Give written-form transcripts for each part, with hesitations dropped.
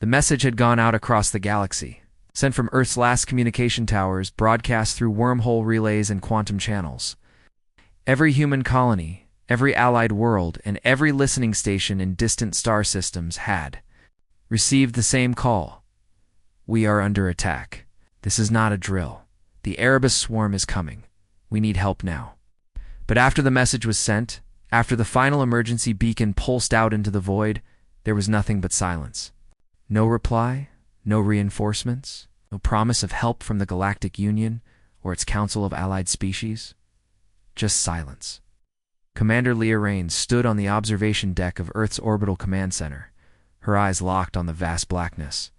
The message had gone out across the galaxy, sent from Earth's last communication towers, broadcast through wormhole relays and quantum channels. Every human colony, every allied world, and every listening station in distant star systems had received the same call. We are under attack. This is not a drill. The Erebus swarm is coming. We need help now. But after the message was sent, after the final emergency beacon pulsed out into the void, there was nothing but silence. No reply, no reinforcements, no promise of help from the Galactic Union or its Council of Allied Species. Just silence. Commander Leah Raines stood on the observation deck of Earth's orbital command center, her eyes locked on the vast blackness.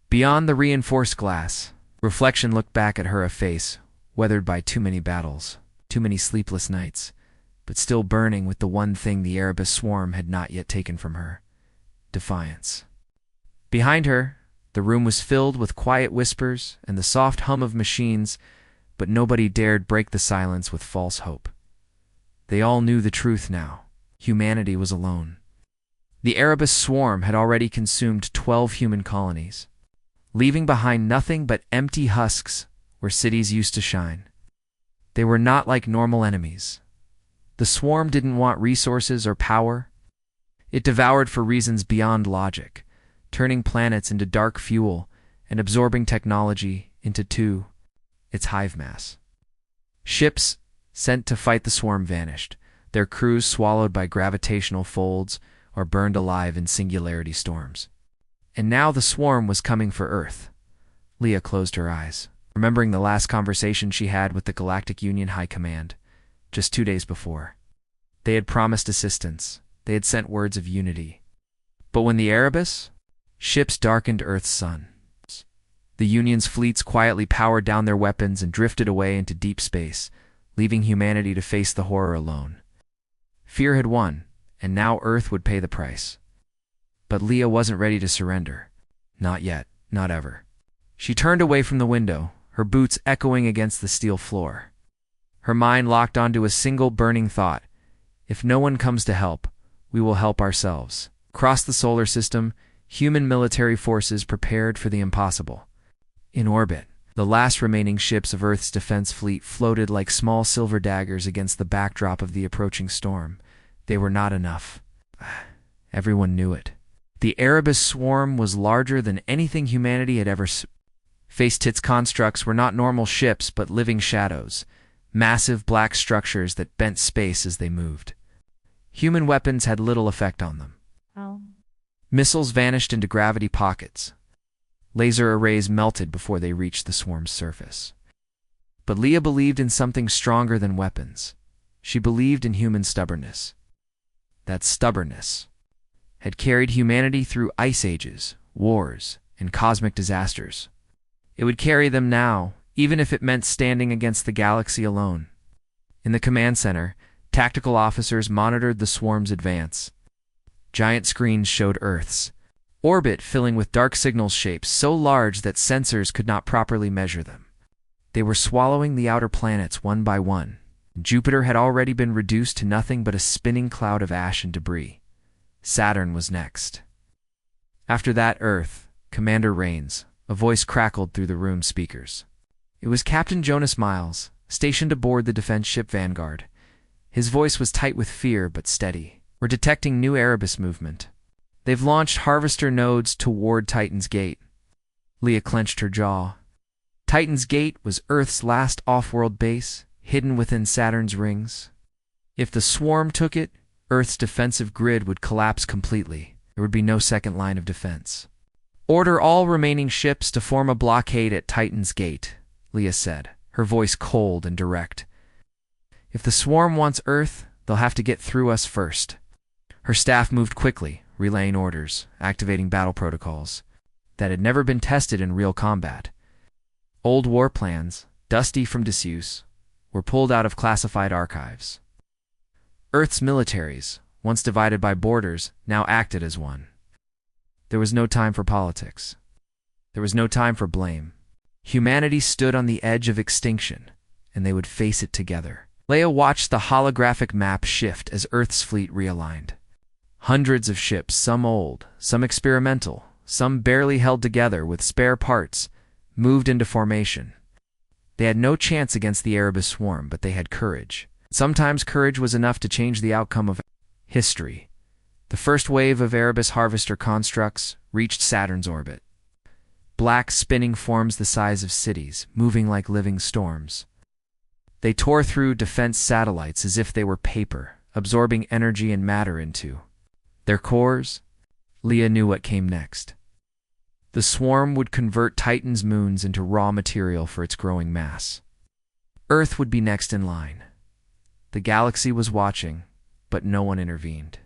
Beyond the reinforced glass, reflection looked back at her, a face weathered by too many battles, too many sleepless nights, but still burning with the one thing the Erebus swarm had not yet taken from her: defiance. Behind her, the room was filled with quiet whispers and the soft hum of machines, but nobody dared break the silence with false hope. They all knew the truth now. Humanity was alone. The Erebus swarm had already consumed 12 human colonies, leaving behind nothing but empty husks where cities used to shine. They were not like normal enemies. The swarm didn't want resources or power. It devoured for reasons beyond logic, turning planets into dark fuel and absorbing technology into its hive mass. Ships sent to fight the swarm vanished, their crews swallowed by gravitational folds or burned alive in singularity storms. And now the swarm was coming for Earth. Leah closed her eyes, remembering the last conversation she had with the Galactic Union High Command, just 2 days before. They had promised assistance. They had sent words of unity. But when the Erebus ships darkened Earth's sun, the Union's fleets quietly powered down their weapons and drifted away into deep space, leaving humanity to face the horror alone. Fear had won, and now Earth would pay the price. But Leah wasn't ready to surrender. Not yet, not ever. She turned away from the window, her boots echoing against the steel floor. Her mind locked onto a single burning thought: if no one comes to help, we will help ourselves. Across the solar system, human military forces prepared for the impossible. In orbit, the last remaining ships of Earth's defense fleet floated like small silver daggers against the backdrop of the approaching storm. They were not enough. Everyone knew it. The Erebus swarm was larger than anything humanity had ever faced. Its constructs were not normal ships, but living shadows, massive black structures that bent space as they moved. Human weapons had little effect on them. Missiles vanished into gravity pockets. Laser arrays melted before they reached the swarm's surface. But Leah believed in something stronger than weapons. She believed in human stubbornness. That stubbornness had carried humanity through ice ages, wars, and cosmic disasters. It would carry them now, even if it meant standing against the galaxy alone. In the command center, tactical officers monitored the swarm's advance. Giant screens showed Earth's orbit filling with dark signal shapes so large that sensors could not properly measure them. They were swallowing the outer planets one by one. Jupiter had already been reduced to nothing but a spinning cloud of ash and debris. Saturn was next. After that, Earth, Commander Raines, a voice crackled through the room's speakers. It was Captain Jonas Miles, stationed aboard the defense ship Vanguard. His voice was tight with fear, but steady. We're detecting new Erebus movement. They've launched harvester nodes toward Titan's Gate. Leah clenched her jaw. Titan's Gate was Earth's last off-world base, hidden within Saturn's rings. If the swarm took it, Earth's defensive grid would collapse completely. There would be no second line of defense. Order all remaining ships to form a blockade at Titan's Gate, Leah said, her voice cold and direct. If the swarm wants Earth, they'll have to get through us first. Her staff moved quickly, relaying orders, activating battle protocols that had never been tested in real combat. Old war plans, dusty from disuse, were pulled out of classified archives. Earth's militaries, once divided by borders, now acted as one. There was no time for politics. There was no time for blame. Humanity stood on the edge of extinction, and they would face it together. Leia watched the holographic map shift as Earth's fleet realigned. Hundreds of ships, some old, some experimental, some barely held together with spare parts, moved into formation. They had no chance against the Erebus swarm, but they had courage. Sometimes courage was enough to change the outcome of history. The first wave of Erebus harvester constructs reached Saturn's orbit. Black spinning forms the size of cities, moving like living storms. They tore through defense satellites as if they were paper, absorbing energy and matter into their cores. Leah knew what came next. The swarm would convert Titan's moons into raw material for its growing mass. Earth would be next in line. The galaxy was watching, but no one intervened.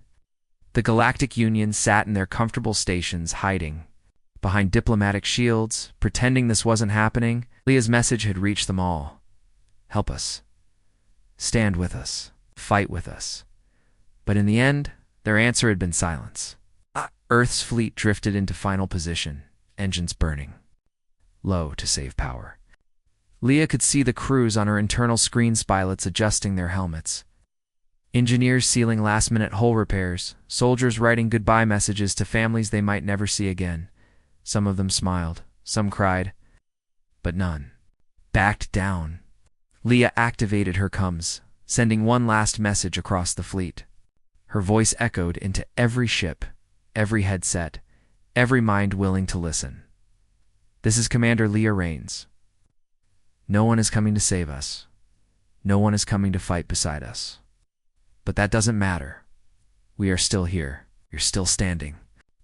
The Galactic Union sat in their comfortable stations, hiding behind diplomatic shields, pretending this wasn't happening. Leah's message had reached them all. Help us. Stand with us. Fight with us. But in the end, their answer had been silence. Earth's fleet drifted into final position, engines burning low to save power. Leah could see the crews on her internal screen pilots adjusting their helmets. Engineers sealing last-minute hull repairs, soldiers writing goodbye messages to families they might never see again. Some of them smiled, some cried, but none backed down. Leah activated her comms, sending one last message across the fleet. Her voice echoed into every ship, every headset, every mind willing to listen. This is Commander Leah Rains. No one is coming to save us. No one is coming to fight beside us. But that doesn't matter. We are still here. You're still standing.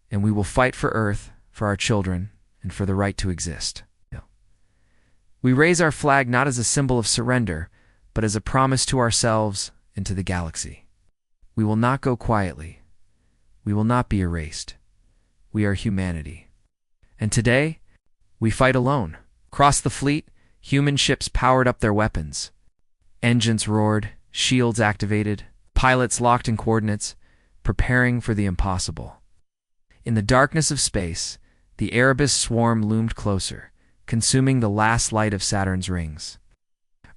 And we will fight for Earth, for our children, and for the right to exist. We raise our flag not as a symbol of surrender, but as a promise to ourselves and to the galaxy. We will not go quietly. We will not be erased. We are humanity. And today, we fight alone. Across the fleet, human ships powered up their weapons. Engines roared, shields activated, pilots locked in coordinates, preparing for the impossible. In the darkness of space, the Erebus swarm loomed closer, consuming the last light of Saturn's rings.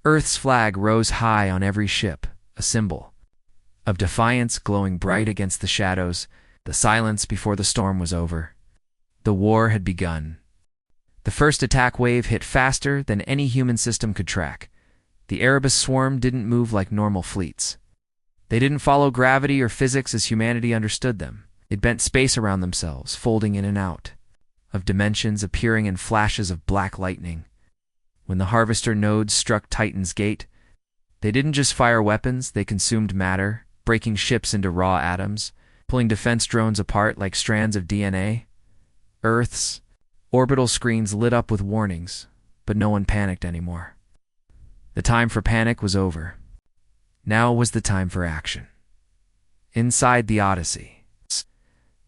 Earth's flag rose high on every ship, a symbol of defiance glowing bright against the shadows, the silence before the storm was over. The war had begun. The first attack wave hit faster than any human system could track. The Erebus swarm didn't move like normal fleets. They didn't follow gravity or physics as humanity understood them. It bent space around themselves, folding in and out of dimensions, appearing in flashes of black lightning. When the harvester nodes struck Titan's gate, they didn't just fire weapons, they consumed matter, breaking ships into raw atoms, pulling defense drones apart like strands of DNA. Earth's orbital screens lit up with warnings, but no one panicked anymore. The time for panic was over. Now was the time for action. Inside the Odyssey,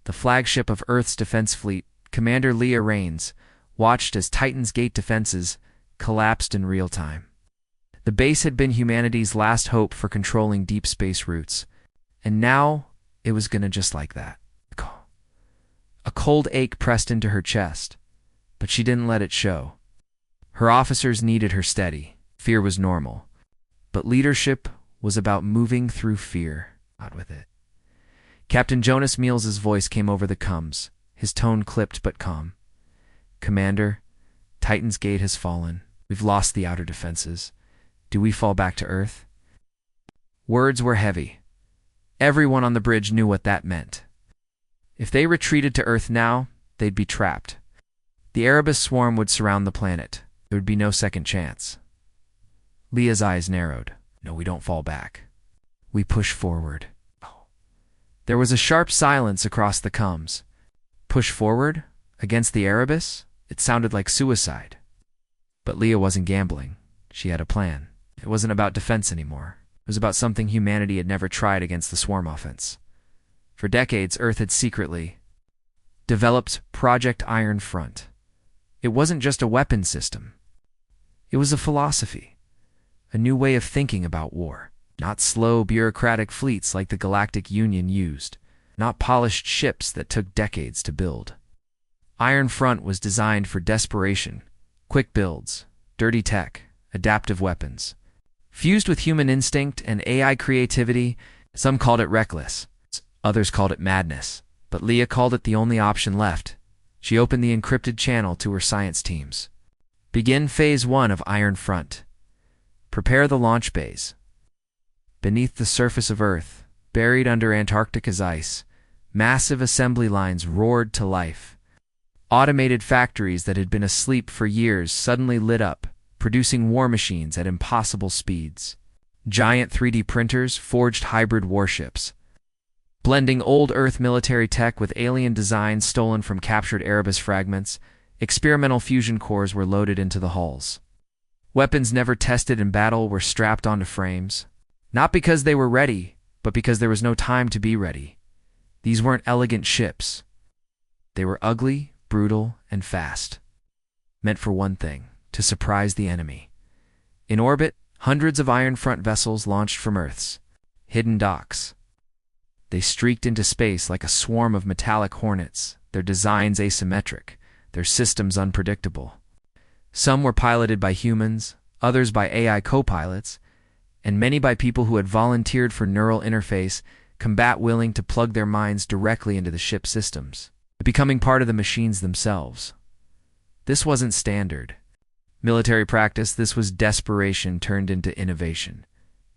the flagship of Earth's defense fleet, Commander Leah Rains watched as Titan's gate defenses collapsed in real time. The base had been humanity's last hope for controlling deep space routes, and now it was gonna just like that. A cold ache pressed into her chest, but she didn't let it show. Her officers needed her steady. Fear was normal, but leadership was about moving through fear, not with it. Captain Jonas Meals's voice came over the comms, his tone clipped but calm. Commander, Titan's gate has fallen. We've lost the outer defenses. Do we fall back to Earth? Words were heavy. Everyone on the bridge knew what that meant. If they retreated to Earth now, they'd be trapped. The Erebus swarm would surround the planet. There would be no second chance. Leah's eyes narrowed. No, we don't fall back. We push forward. There was a sharp silence across the comms. Push forward? Against the Erebus? It sounded like suicide. But Leah wasn't gambling. She had a plan. It wasn't about defense anymore. It was about something humanity had never tried against the swarm offense. For decades, Earth had secretly developed Project Iron Front. It wasn't just a weapon system. It was a philosophy, a new way of thinking about war. Not slow, bureaucratic fleets like the Galactic Union used, not polished ships that took decades to build. Iron Front was designed for desperation, quick builds, dirty tech, adaptive weapons. Fused with human instinct and AI creativity, some called it reckless, others called it madness, but Leah called it the only option left. She opened the encrypted channel to her science teams. Begin Phase 1 of Iron Front. Prepare the launch bays. Beneath the surface of Earth, buried under Antarctica's ice, massive assembly lines roared to life. Automated factories that had been asleep for years suddenly lit up, producing war machines at impossible speeds. Giant 3D printers forged hybrid warships. Blending old Earth military tech with alien designs stolen from captured Erebus fragments, experimental fusion cores were loaded into the hulls. Weapons never tested in battle were strapped onto frames, not because they were ready, but because there was no time to be ready. These weren't elegant ships. They were ugly, brutal, and fast. Meant for one thing, to surprise the enemy. In orbit, hundreds of Iron Front vessels launched from Earth's hidden docks. They streaked into space like a swarm of metallic hornets, their designs asymmetric, their systems unpredictable. Some were piloted by humans, others by AI co-pilots, and many by people who had volunteered for neural interface, combat willing to plug their minds directly into the ship's systems, becoming part of the machines themselves. This wasn't standard military practice, this was desperation turned into innovation.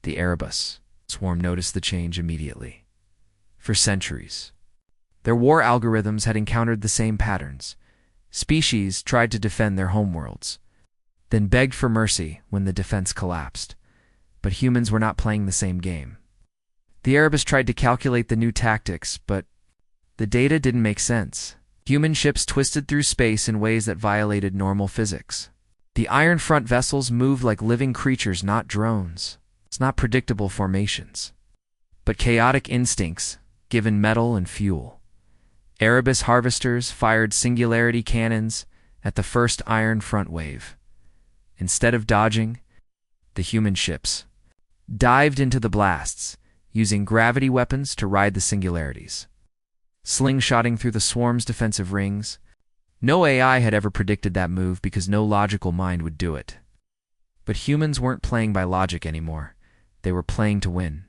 The Erebus swarm noticed the change immediately. For centuries, their war algorithms had encountered the same patterns. Species tried to defend their homeworlds, then begged for mercy when the defense collapsed. But humans were not playing the same game. The Erebus tried to calculate the new tactics, but the data didn't make sense. Human ships twisted through space in ways that violated normal physics. The Iron Front vessels moved like living creatures, not drones. It's not predictable formations, but chaotic instincts given metal and fuel. Erebus harvesters fired singularity cannons at the first Iron Front wave. Instead of dodging, the human ships dived into the blasts, using gravity weapons to ride the singularities. Slingshotting through the swarm's defensive rings, no AI had ever predicted that move because no logical mind would do it. But humans weren't playing by logic anymore. They were playing to win.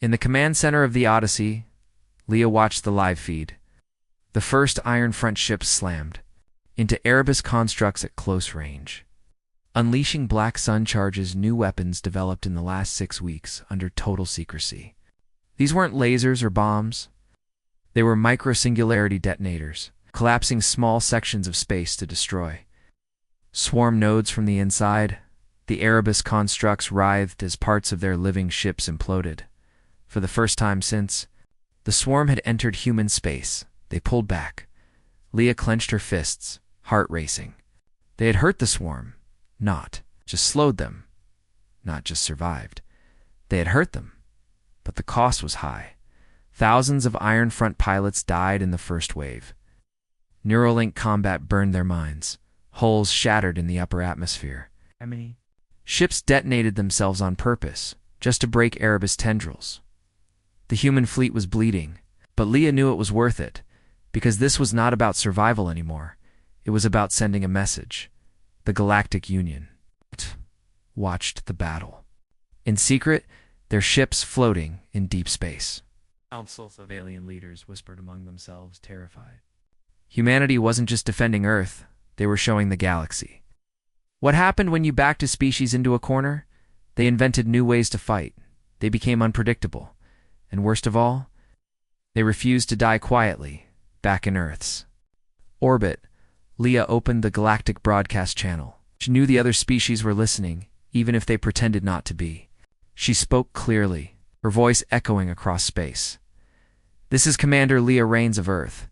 In the command center of the Odyssey, Leah watched the live feed. The first Iron Front ship slammed into Erebus constructs at close range, unleashing Black Sun charges, new weapons developed in the last 6 weeks under total secrecy. These weren't lasers or bombs. They were micro-singularity detonators, collapsing small sections of space to destroy. Swarm nodes from the inside, the Erebus constructs writhed as parts of their living ships imploded. For the first time since, the swarm had entered human space. They pulled back. Leah clenched her fists, heart racing. They had hurt the swarm, not just slowed them, not just survived. They had hurt them, but the cost was high. Thousands of Iron Front pilots died in the first wave. Neuralink combat burned their minds. Hulls shattered in the upper atmosphere. Ships detonated themselves on purpose, just to break Erebus tendrils. The human fleet was bleeding, but Leah knew it was worth it, because this was not about survival anymore. It was about sending a message. The Galactic Union watched the battle. In secret, their ships floating in deep space. Councils of alien leaders whispered among themselves, terrified. Humanity wasn't just defending Earth, they were showing the galaxy. What happened when you backed a species into a corner? They invented new ways to fight. They became unpredictable. And worst of all, they refused to die quietly, back in Earth's orbit. Leah opened the galactic broadcast channel. She knew the other species were listening, even if they pretended not to be. She spoke clearly, her voice echoing across space. This is Commander Leah Rains of Earth.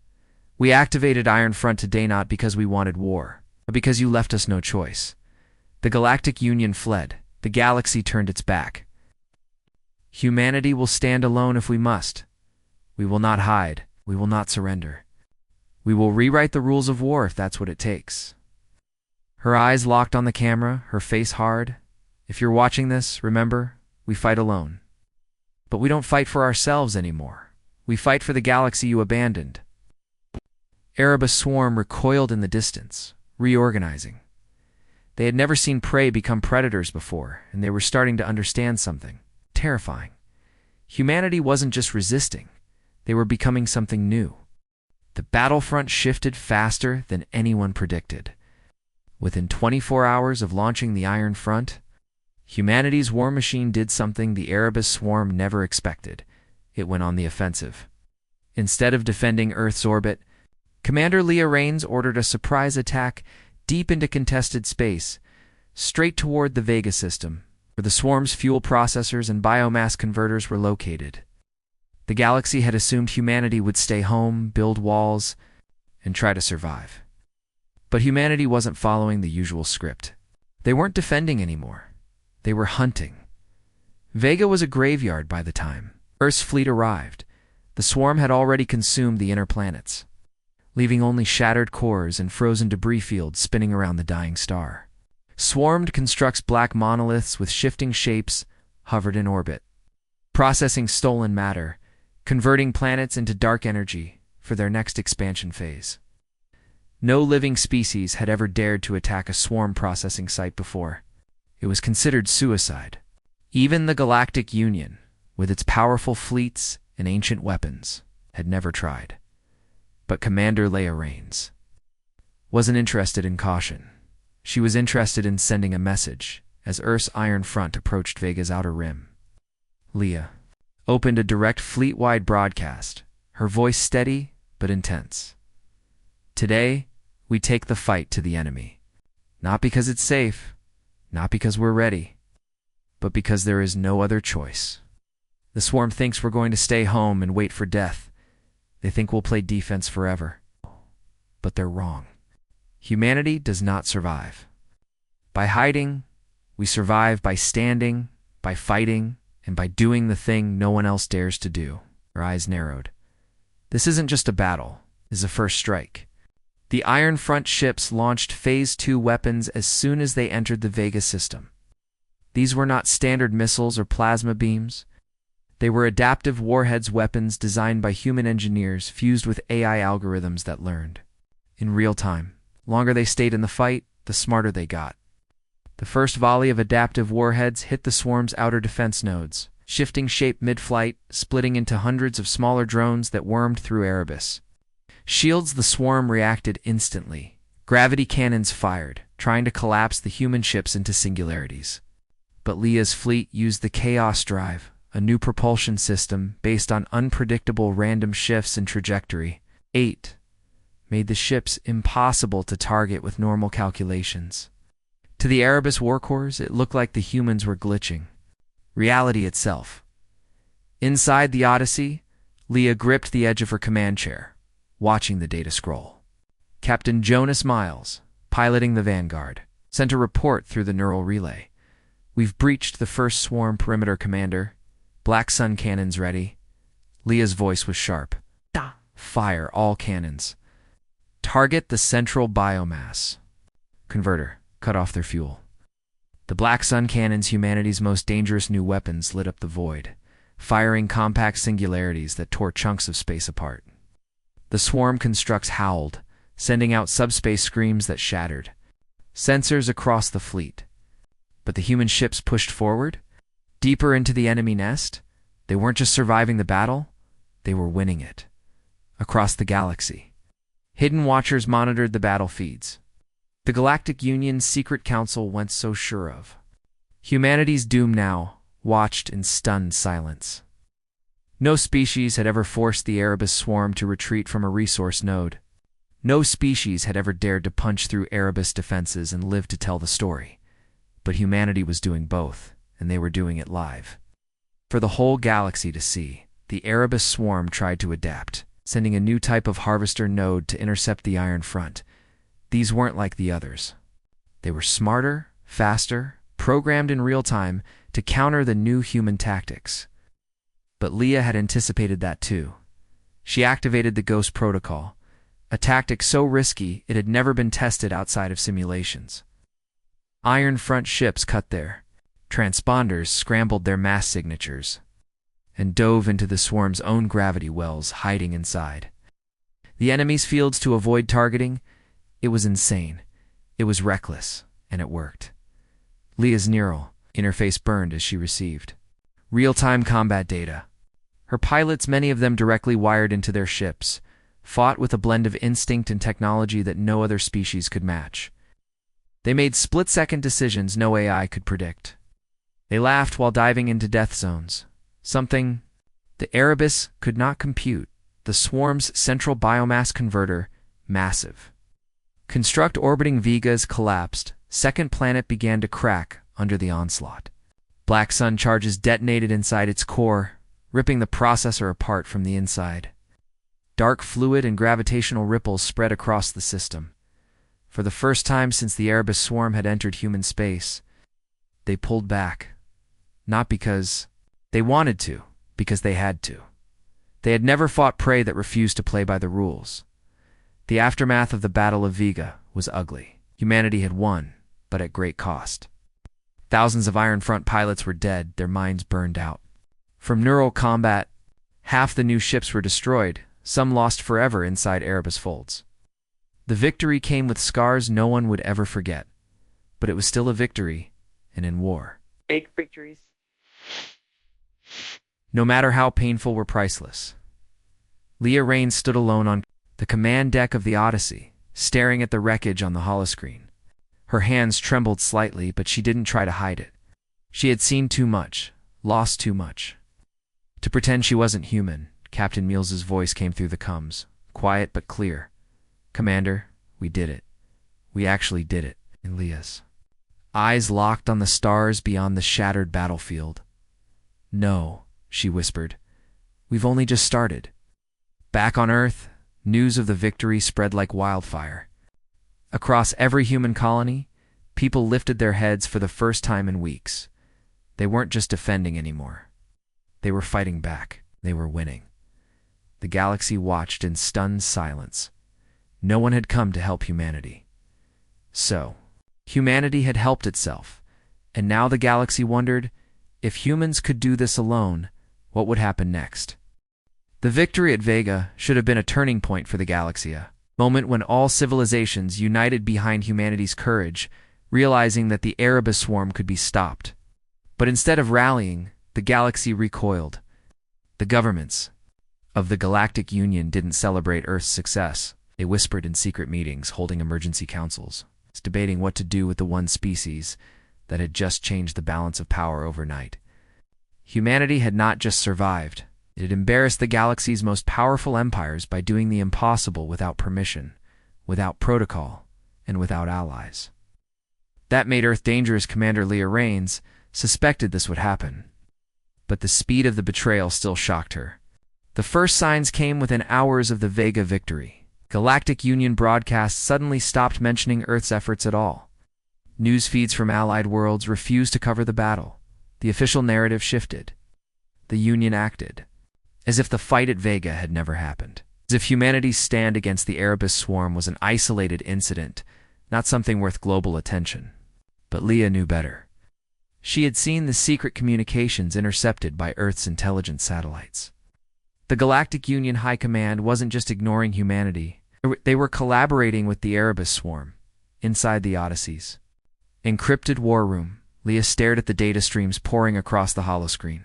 We activated Iron Front today not because we wanted war, but because you left us no choice. The Galactic Union fled. The galaxy turned its back. Humanity will stand alone if we must. We will not hide. We will not surrender. We will rewrite the rules of war if that's what it takes. Her eyes locked on the camera, her face hard. If you're watching this, remember, we fight alone. But we don't fight for ourselves anymore. We fight for the galaxy you abandoned. Erebus swarm recoiled in the distance, reorganizing. They had never seen prey become predators before, and they were starting to understand something terrifying. Humanity wasn't just resisting. They were becoming something new. The battlefront shifted faster than anyone predicted. Within 24 hours of launching the Iron Front, humanity's war machine did something the Erebus swarm never expected. It went on the offensive. Instead of defending Earth's orbit, Commander Leah Raines ordered a surprise attack deep into contested space, straight toward the Vega system, where the swarm's fuel processors and biomass converters were located. The galaxy had assumed humanity would stay home, build walls, and try to survive. But humanity wasn't following the usual script. They weren't defending anymore. They were hunting. Vega was a graveyard by the time Earth's fleet arrived. The swarm had already consumed the inner planets, leaving only shattered cores and frozen debris fields spinning around the dying star. Swarmed constructs black monoliths with shifting shapes hovered in orbit, processing stolen matter, converting planets into dark energy for their next expansion phase. No living species had ever dared to attack a swarm processing site before. It was considered suicide. Even the Galactic Union, with its powerful fleets and ancient weapons, had never tried. But Commander Leah Raines wasn't interested in caution. She was interested in sending a message as Earth's Iron Front approached Vega's outer rim. Leah opened a direct fleet-wide broadcast, her voice steady but intense. Today, we take the fight to the enemy. Not because it's safe, not because we're ready, but because there is no other choice. The swarm thinks we're going to stay home and wait for death. They think we'll play defense forever. But they're wrong. Humanity does not survive by hiding. We survive by standing, by fighting, and by doing the thing no one else dares to do. Her eyes narrowed. This isn't just a battle, it's a first strike. The Iron Front ships launched Phase 2 weapons as soon as they entered the Vega system. These were not standard missiles or plasma beams. They were adaptive warheads weapons designed by human engineers fused with AI algorithms that learned in real time. Longer they stayed in the fight, the smarter they got. The first volley of adaptive warheads hit the swarm's outer defense nodes, shifting shape mid-flight, splitting into hundreds of smaller drones that wormed through Erebus. Shields the swarm reacted instantly. Gravity cannons fired, trying to collapse the human ships into singularities. But Leah's fleet used the Chaos Drive, a new propulsion system based on unpredictable random shifts in trajectory. 8 made the ships impossible to target with normal calculations. To the Erebus warcores, it looked like the humans were glitching. Reality itself. Inside the Odyssey, Leah gripped the edge of her command chair, watching the data scroll. Captain Jonas Miles, piloting the Vanguard, sent a report through the neural relay. We've breached the first swarm perimeter, Commander. Black Sun cannons ready. Leah's voice was sharp. Fire all cannons. Target the central biomass converter. Cut off their fuel. The Black Sun cannons, humanity's most dangerous new weapons, lit up the void, firing compact singularities that tore chunks of space apart. The swarm constructs howled, sending out subspace screams that shattered sensors across the fleet. But the human ships pushed forward, deeper into the enemy nest. They weren't just surviving the battle, they were winning it. Across the galaxy, hidden watchers monitored the battle feeds. The Galactic Union's secret council went so sure of humanity's doom now watched in stunned silence. No species had ever forced the Erebus swarm to retreat from a resource node. No species had ever dared to punch through Erebus defenses and live to tell the story. But humanity was doing both, and they were doing it live. For the whole galaxy to see, the Erebus swarm tried to adapt, sending a new type of harvester node to intercept the Iron Front. These weren't like the others. They were smarter, faster, programmed in real time to counter the new human tactics. But Leah had anticipated that too. She activated the Ghost Protocol, a tactic so risky it had never been tested outside of simulations. Iron Front ships cut their transponders, scrambled their mass signatures, and dove into the swarm's own gravity wells hiding inside the enemy's fields to avoid targeting. It was insane. It was reckless, and it worked. Leah's neural interface burned as she received real-time combat data. Her pilots, many of them directly wired into their ships, fought with a blend of instinct and technology that no other species could match. They made split-second decisions no AI could predict. They laughed while diving into death zones, something the Erebus could not compute. The swarm's central biomass converter, massive. Construct orbiting Vegas collapsed. Second planet began to crack under the onslaught. Black sun charges detonated inside its core, ripping the processor apart from the inside. Dark fluid and gravitational ripples spread across the system. For the first time since the Erebus swarm had entered human space, they pulled back. Not because they wanted to, because they had to. They had never fought prey that refused to play by the rules. The aftermath of the Battle of Vega was ugly. Humanity had won, but at great cost. Thousands of Iron Front pilots were dead, their minds burned out. From neural combat, half the new ships were destroyed, some lost forever inside Erebus folds. The victory came with scars no one would ever forget, but it was still a victory, and in war, fake victories, no matter how painful, were priceless. Leah Raines stood alone on the command deck of the Odyssey, staring at the wreckage on the holoscreen. Her hands trembled slightly, but she didn't try to hide it. She had seen too much, lost too much. To pretend she wasn't human, Captain Mills's voice came through the comms, quiet but clear. "Commander, we did it. We actually did it." And Leah's eyes locked on the stars beyond the shattered battlefield. "No," she whispered. "We've only just started." Back on Earth, news of the victory spread like wildfire. Across every human colony, people lifted their heads for the first time in weeks. They weren't just defending anymore. They were fighting back. They were winning. The galaxy watched in stunned silence. No one had come to help humanity. So, humanity had helped itself, and now the galaxy wondered, if humans could do this alone, what would happen next? The victory at Vega should have been a turning point for the galaxy, a moment when all civilizations united behind humanity's courage, realizing that the Erebus swarm could be stopped. But instead of rallying, the galaxy recoiled. The governments of the Galactic Union didn't celebrate Earth's success. They whispered in secret meetings, holding emergency councils, debating what to do with the one species that had just changed the balance of power overnight. Humanity had not just survived. It had embarrassed the galaxy's most powerful empires by doing the impossible without permission, without protocol, and without allies. That made Earth dangerous. Commander Leah Raines suspected this would happen. But the speed of the betrayal still shocked her. The first signs came within hours of the Vega victory. Galactic Union broadcasts suddenly stopped mentioning Earth's efforts at all. News feeds from allied worlds refused to cover the battle. The official narrative shifted. The Union acted as if the fight at Vega had never happened, as if humanity's stand against the Erebus swarm was an isolated incident, not something worth global attention. But Leah knew better. She had seen the secret communications intercepted by Earth's intelligence satellites. The Galactic Union High Command wasn't just ignoring humanity. They were collaborating with the Erebus swarm, inside the Odysseys. Encrypted war room, Leah stared at the data streams pouring across the holoscreen.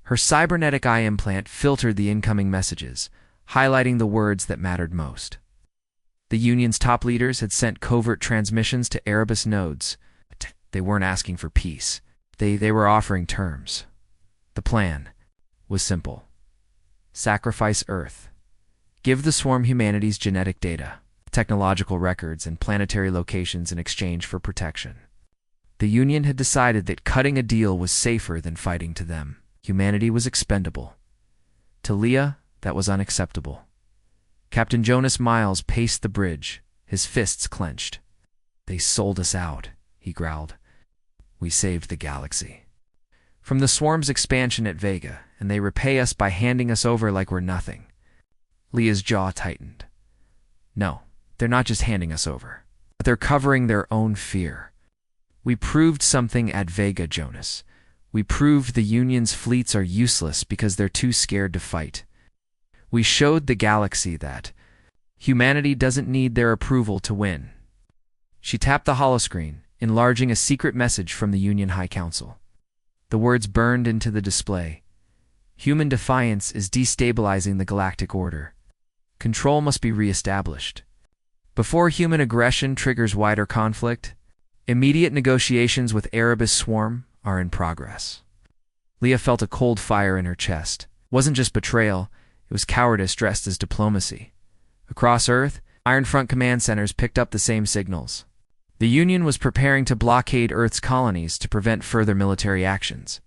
Her cybernetic eye implant filtered the incoming messages, highlighting the words that mattered most. The Union's top leaders had sent covert transmissions to Erebus nodes. They weren't asking for peace. They were offering terms. The plan was simple. Sacrifice Earth. Give the swarm humanity's genetic data, technological records, and planetary locations in exchange for protection. The Union had decided that cutting a deal was safer than fighting to them. Humanity was expendable. To Leah, that was unacceptable. Captain Jonas Miles paced the bridge, his fists clenched. "They sold us out," he growled. "We saved the galaxy from the swarm's expansion at Vega, and they repay us by handing us over like we're nothing." Leah's jaw tightened. No, they're not just handing us over, but they're covering their own fear. "We proved something at Vega, Jonas. We proved the Union's fleets are useless because they're too scared to fight. We showed the galaxy that humanity doesn't need their approval to win." She tapped the holoscreen, enlarging a secret message from the Union High Council. The words burned into the display. "Human defiance is destabilizing the galactic order. Control must be re-established. Before human aggression triggers wider conflict, immediate negotiations with Erebus Swarm are in progress. Leah felt a cold fire in her chest. It wasn't just betrayal, it was cowardice dressed as diplomacy. Across Earth, Ironfront command centers picked up the same signals. The Union was preparing to blockade Earth's colonies to prevent further military actions.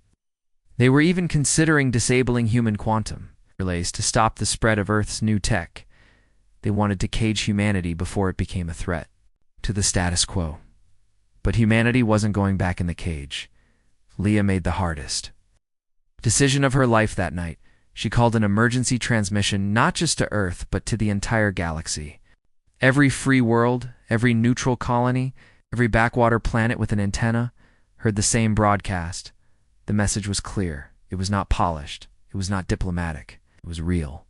They were even considering disabling human quantum relays to stop the spread of Earth's new tech. They wanted to cage humanity before it became a threat to the status quo. But humanity wasn't going back in the cage. Leah made the hardest decision of her life that night. She called an emergency transmission not just to Earth, but to the entire galaxy. Every free world, every neutral colony, every backwater planet with an antenna heard the same broadcast. The message was clear. It was not polished. It was not diplomatic. It was real.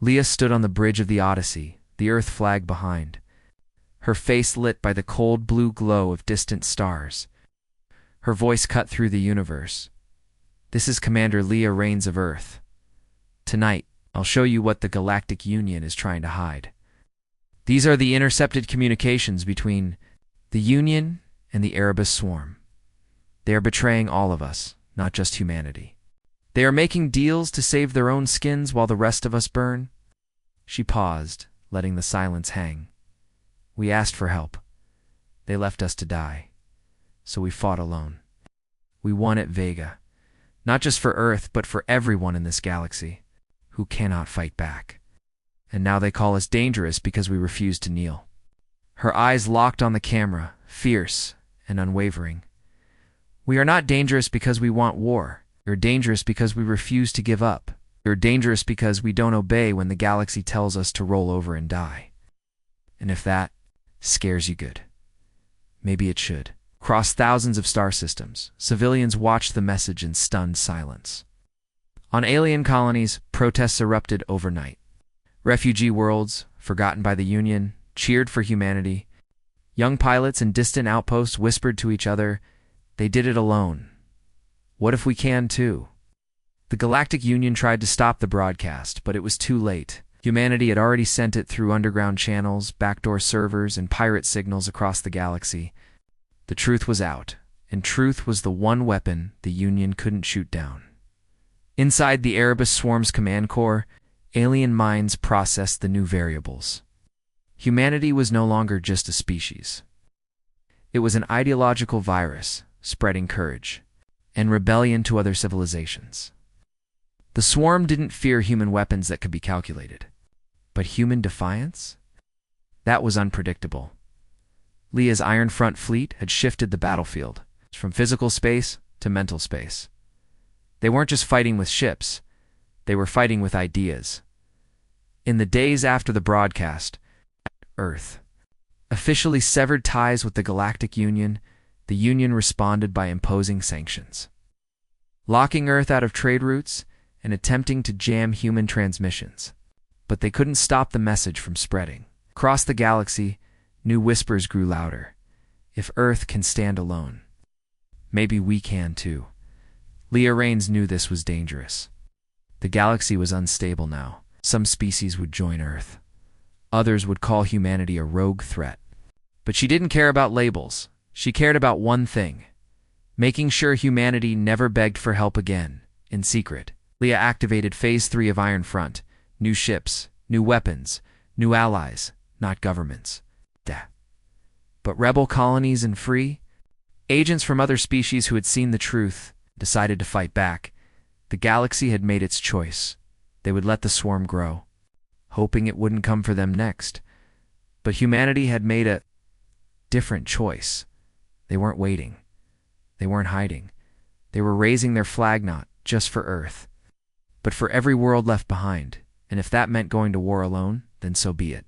Leah stood on the bridge of the Odyssey, the Earth flag behind, her face lit by the cold blue glow of distant stars. Her voice cut through the universe. This is Commander Leah Rains of Earth. Tonight, I'll show you what the Galactic Union is trying to hide. These are the intercepted communications between the Union and the Erebus Swarm. They are betraying all of us, not just humanity. They are making deals to save their own skins while the rest of us burn. She paused, letting the silence hang. We asked for help. They left us to die. So we fought alone. We won at Vega. Not just for Earth, but for everyone in this galaxy who cannot fight back. And now they call us dangerous because we refuse to kneel. Her eyes locked on the camera, fierce and unwavering. We are not dangerous because we want war. We're dangerous because we refuse to give up. We're dangerous because we don't obey when the galaxy tells us to roll over and die. And if that scares you good, maybe it should. Across thousands of star systems, civilians watched the message in stunned silence. On alien colonies, protests erupted overnight. Refugee worlds, forgotten by the Union, cheered for humanity. Young pilots in distant outposts whispered to each other, they did it alone. What if we can too? The Galactic Union tried to stop the broadcast, but it was too late. Humanity had already sent it through underground channels, backdoor servers, and pirate signals across the galaxy. The truth was out, and truth was the one weapon the Union couldn't shoot down. Inside the Erebus Swarm's command core, alien minds processed the new variables. Humanity was no longer just a species. It was an ideological virus, spreading courage and rebellion to other civilizations. The Swarm didn't fear human weapons that could be calculated. But human defiance? That was unpredictable. Leah's Ironfront fleet had shifted the battlefield, from physical space to mental space. They weren't just fighting with ships, they were fighting with ideas. In the days after the broadcast, Earth officially severed ties with the Galactic Union. The Union responded by imposing sanctions, locking Earth out of trade routes and attempting to jam human transmissions. But they couldn't stop the message from spreading. Across the galaxy, new whispers grew louder. If Earth can stand alone, maybe we can too. Leah Rains knew this was dangerous. The galaxy was unstable now. Some species would join Earth. Others would call humanity a rogue threat. But she didn't care about labels. She cared about one thing: making sure humanity never begged for help again, in secret. Leah activated Phase 3 of Ironfront. New ships, new weapons, new allies, not governments. But rebel colonies and free? Agents from other species who had seen the truth decided to fight back. The galaxy had made its choice. They would let the Swarm grow, hoping it wouldn't come for them next. But humanity had made a different choice. They weren't waiting. They weren't hiding. They were raising their flag not just for Earth, but for every world left behind. And if that meant going to war alone, then so be it.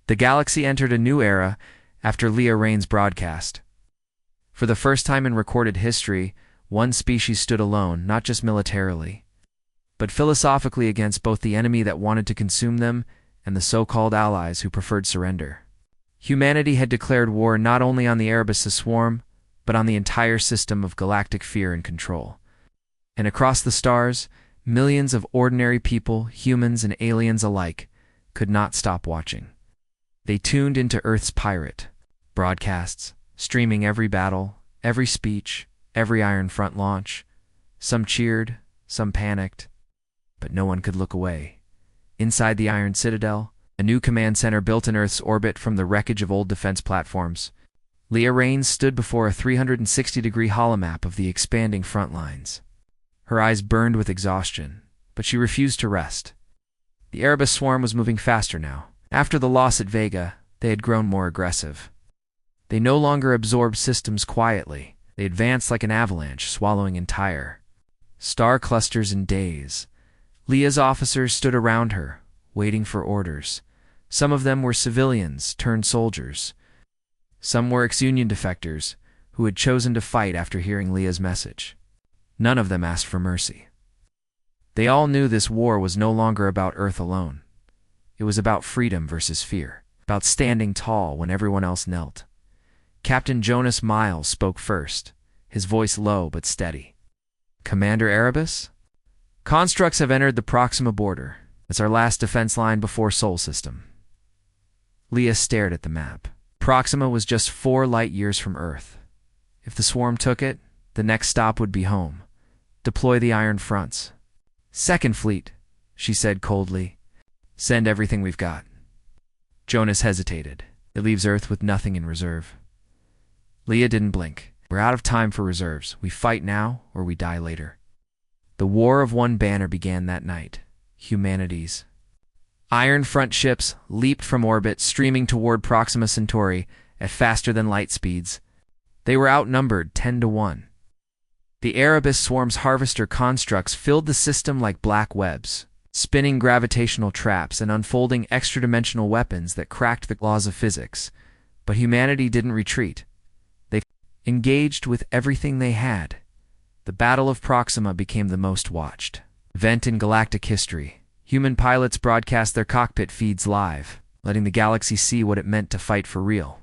The galaxy entered a new era after Leah Rains' broadcast. For the first time in recorded history, one species stood alone, not just militarily, but philosophically against both the enemy that wanted to consume them and the so-called allies who preferred surrender. Humanity had declared war not only on the Erebus Swarm, but on the entire system of galactic fear and control. And across the stars, millions of ordinary people, humans and aliens alike, could not stop watching. They tuned into Earth's pirate broadcasts, streaming every battle, every speech, every Iron Front launch. Some cheered, some panicked, but no one could look away. Inside the Iron Citadel, a new command center built in Earth's orbit from the wreckage of old defense platforms, Leah Raines stood before a 360-degree holomap of the expanding front lines. Her eyes burned with exhaustion, but she refused to rest. The Erebus swarm was moving faster now. After the loss at Vega, they had grown more aggressive. They no longer absorbed systems quietly. They advanced like an avalanche, swallowing entire star clusters in days. Leah's officers stood around her, waiting for orders. Some of them were civilians turned soldiers. Some were ex-Union defectors who had chosen to fight after hearing Leah's message. None of them asked for mercy. They all knew this war was no longer about Earth alone. It was about freedom versus fear, about standing tall when everyone else knelt. Captain Jonas Miles spoke first, his voice low but steady. "Commander Erebus? Constructs have entered the Proxima border. It's our last defense line before Sol System." Leah stared at the map. Proxima was just 4 light years from Earth. If the swarm took it, the next stop would be home. Deploy the Iron Fronts. "Second Fleet," she said coldly. "Send everything we've got." Jonas hesitated. "It leaves Earth with nothing in reserve." Leah didn't blink. "We're out of time for reserves. We fight now or we die later." The War of One Banner began that night. Humanity's. Iron Front ships leaped from orbit, streaming toward Proxima Centauri at faster-than-light speeds. They were outnumbered 10-1. The Erebus swarm's harvester constructs filled the system like black webs, spinning gravitational traps and unfolding extra-dimensional weapons that cracked the laws of physics. But humanity didn't retreat. They engaged with everything they had. The Battle of Proxima became the most watched event in galactic history. Human pilots broadcast their cockpit feeds live, letting the galaxy see what it meant to fight for real.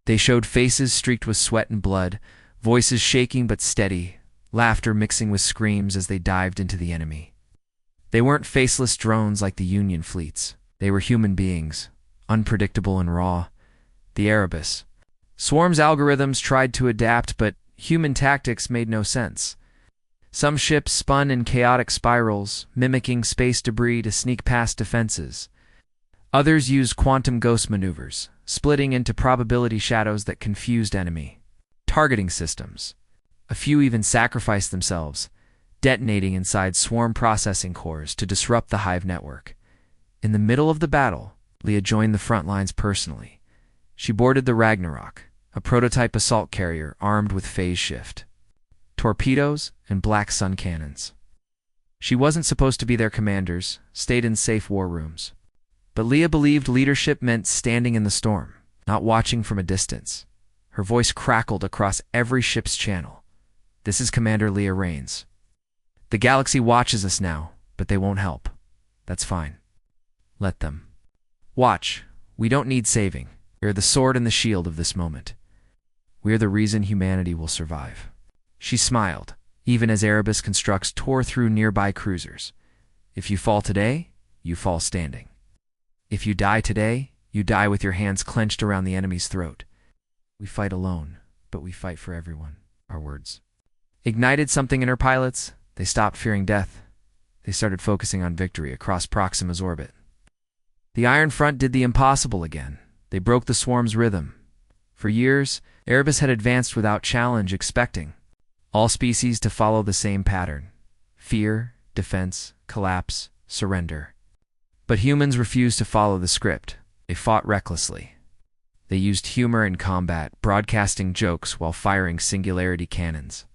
They showed faces streaked with sweat and blood, voices shaking but steady, laughter mixing with screams as they dived into the enemy. They weren't faceless drones like the Union fleets. They were human beings, unpredictable and raw. The Erebus swarm's algorithms tried to adapt, but human tactics made no sense. Some ships spun in chaotic spirals, mimicking space debris to sneak past defenses. Others used quantum ghost maneuvers, splitting into probability shadows that confused enemy targeting systems. A few even sacrificed themselves, detonating inside swarm processing cores to disrupt the Hive network. In the middle of the battle, Leah joined the front lines personally. She boarded the Ragnarok, a prototype assault carrier armed with phase shift, torpedoes, and black sun cannons. She wasn't supposed to be their commanders, stayed in safe war rooms. But Leah believed leadership meant standing in the storm, not watching from a distance. Her voice crackled across every ship's channel. "This is Commander Leah Raines. The galaxy watches us now, but they won't help. That's fine. Let them. Watch. We don't need saving. We are the sword and the shield of this moment. We are the reason humanity will survive." She smiled, even as Erebus constructs tore through nearby cruisers. "If you fall today, you fall standing. If you die today, you die with your hands clenched around the enemy's throat. We fight alone, but we fight for everyone." Our words ignited something in her pilots. They stopped fearing death. They started focusing on victory across Proxima's orbit. The Iron Front did the impossible again. They broke the swarm's rhythm. For years, Erebus had advanced without challenge, expecting all species to follow the same pattern: fear, defense, collapse, surrender. But humans refused to follow the script. They fought recklessly. They used humor in combat, broadcasting jokes while firing singularity cannons.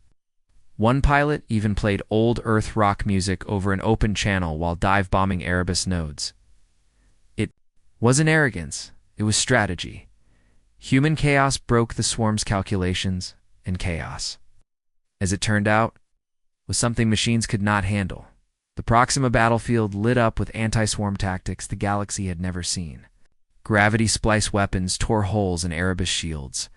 One pilot even played old Earth rock music over an open channel while dive-bombing Erebus nodes. It wasn't arrogance, it was strategy. Human chaos broke the swarm's calculations, and chaos, as it turned out, was something machines could not handle. The Proxima battlefield lit up with anti-swarm tactics the galaxy had never seen. Gravity-splice weapons tore holes in Erebus shields.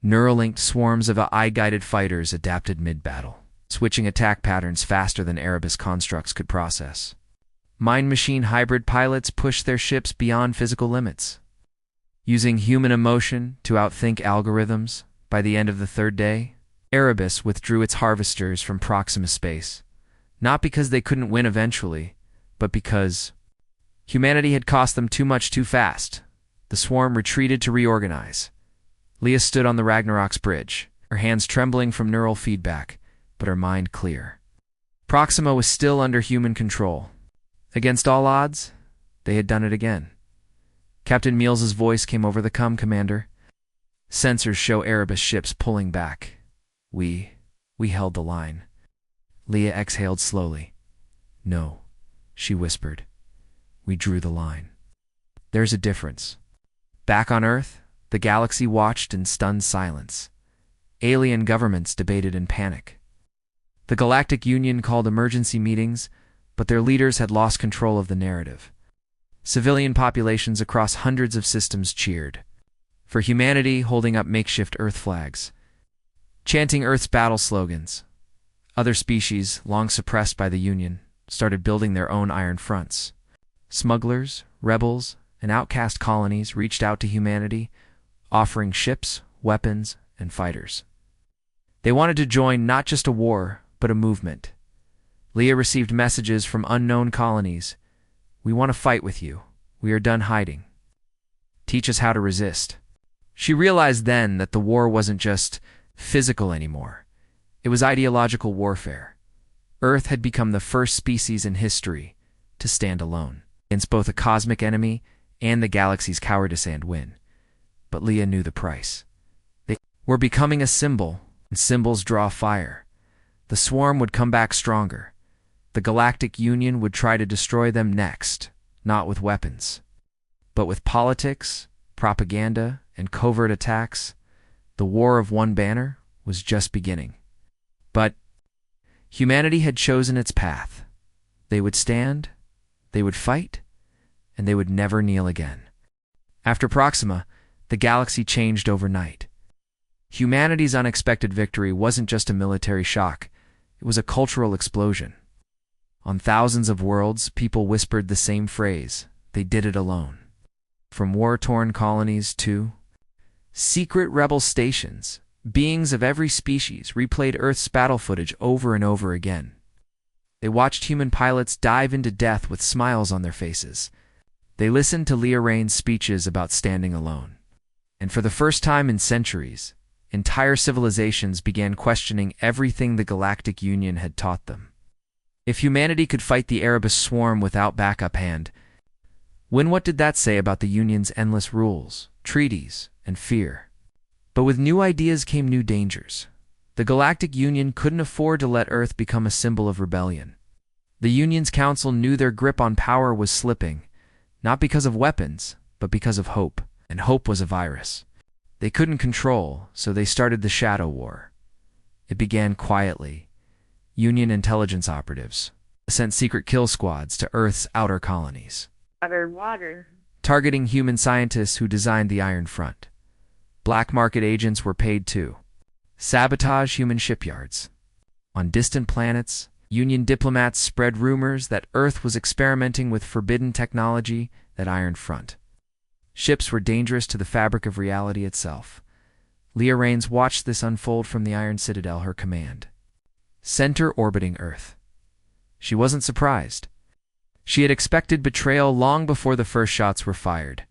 Neuralinked swarms of AI-guided fighters adapted mid-battle, switching attack patterns faster than Erebus constructs could process. mind-machine hybrid pilots pushed their ships beyond physical limits. Using human emotion to outthink algorithms, by the end of the third day, Erebus withdrew its harvesters from Proxima space, not because they couldn't win eventually, but because humanity had cost them too much too fast. The swarm retreated to reorganize. Leah stood on the Ragnarok's bridge, her hands trembling from neural feedback, but her mind clear. Proxima was still under human control. Against all odds, they had done it again. Captain Meals's voice came over the Commander. Sensors show Erebus ships pulling back. We held the line. Leah exhaled slowly. No, she whispered. We drew the line. There's a difference. Back on Earth, the galaxy watched in stunned silence. Alien governments debated in panic. The Galactic Union called emergency meetings, but their leaders had lost control of the narrative. Civilian populations across hundreds of systems cheered for humanity, holding up makeshift Earth flags, chanting Earth's battle slogans. Other species, long suppressed by the Union, started building their own iron fronts. Smugglers, rebels, and outcast colonies reached out to humanity, offering ships, weapons, and fighters. They wanted to join not just a war, but a movement. Leah received messages from unknown colonies. We want to fight with you. We are done hiding. Teach us how to resist. She realized then that the war wasn't just physical anymore. It was ideological warfare. Earth had become the first species in history to stand alone against both a cosmic enemy and the galaxy's cowardice and win. But Leah knew the price. They were becoming a symbol, and symbols draw fire. The swarm would come back stronger. The Galactic Union would try to destroy them next, not with weapons, but with politics, propaganda, and covert attacks. The war of one banner was just beginning. But humanity had chosen its path. They would stand, they would fight, and they would never kneel again. After Proxima, the galaxy changed overnight. Humanity's unexpected victory wasn't just a military shock, it was a cultural explosion. On thousands of worlds, people whispered the same phrase, they did it alone. From war-torn colonies to secret rebel stations, beings of every species replayed Earth's battle footage over and over again. They watched human pilots dive into death with smiles on their faces. They listened to Leah Rain's speeches about standing alone. And for the first time in centuries, entire civilizations began questioning everything the Galactic Union had taught them. If humanity could fight the Erebus swarm without backup hand, what did that say about the Union's endless rules, treaties, and fear? But with new ideas came new dangers. The Galactic Union couldn't afford to let Earth become a symbol of rebellion. The Union's council knew their grip on power was slipping, not because of weapons, but because of hope, and hope was a virus. They couldn't control, so they started the Shadow War. It began quietly. Union intelligence operatives sent secret kill squads to Earth's outer colonies, Water. targeting human scientists who designed the Iron Front. Black market agents were paid to sabotage human shipyards. On distant planets, Union diplomats spread rumors that Earth was experimenting with forbidden technology, that Iron Front. Ships were dangerous to the fabric of reality itself. Leah Rains watched this unfold from the Iron Citadel, her command center orbiting Earth. She wasn't surprised. She had expected betrayal long before the first shots were fired.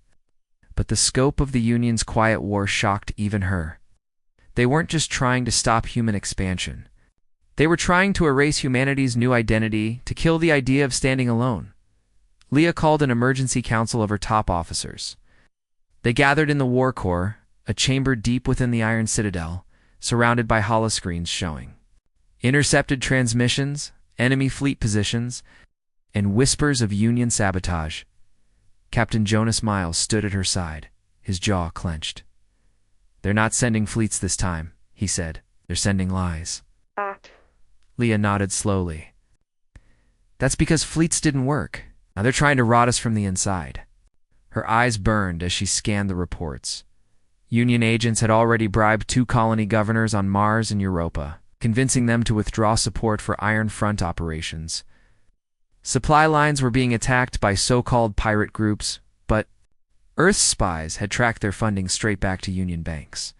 But the scope of the Union's quiet war shocked even her. They weren't just trying to stop human expansion. They were trying to erase humanity's new identity, to kill the idea of standing alone. Leah called an emergency council of her top officers. They gathered in the War Core, a chamber deep within the Iron Citadel, surrounded by holoscreens showing intercepted transmissions, enemy fleet positions, and whispers of Union sabotage. Captain Jonas Miles stood at her side, his jaw clenched. "They're not sending fleets this time," he said. "They're sending lies." Leah nodded slowly. "That's because fleets didn't work. Now they're trying to rot us from the inside." Her eyes burned as she scanned the reports. Union agents had already bribed 2 colony governors on Mars and Europa, convincing them to withdraw support for Iron Front operations. Supply lines were being attacked by so-called pirate groups, but Earth's spies had tracked their funding straight back to Union banks.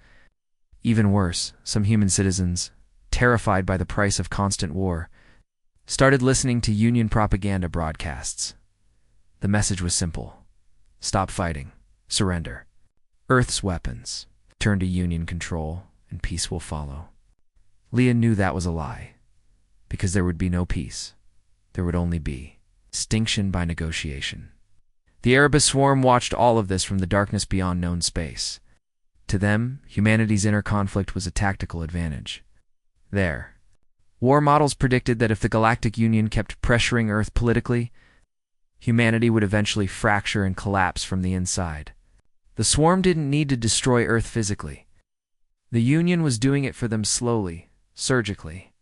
Even worse, some human citizens, terrified by the price of constant war, started listening to Union propaganda broadcasts. The message was simple: stop fighting, surrender. Earth's weapons, turn to Union control, and peace will follow. Leah knew that was a lie, because there would be no peace. There would only be extinction by negotiation. The Erebus swarm watched all of this from the darkness beyond known space. To them, humanity's inner conflict was a tactical advantage. Their war models predicted that if the Galactic Union kept pressuring Earth politically, humanity would eventually fracture and collapse from the inside. The swarm didn't need to destroy Earth physically. The Union was doing it for them slowly, surgically,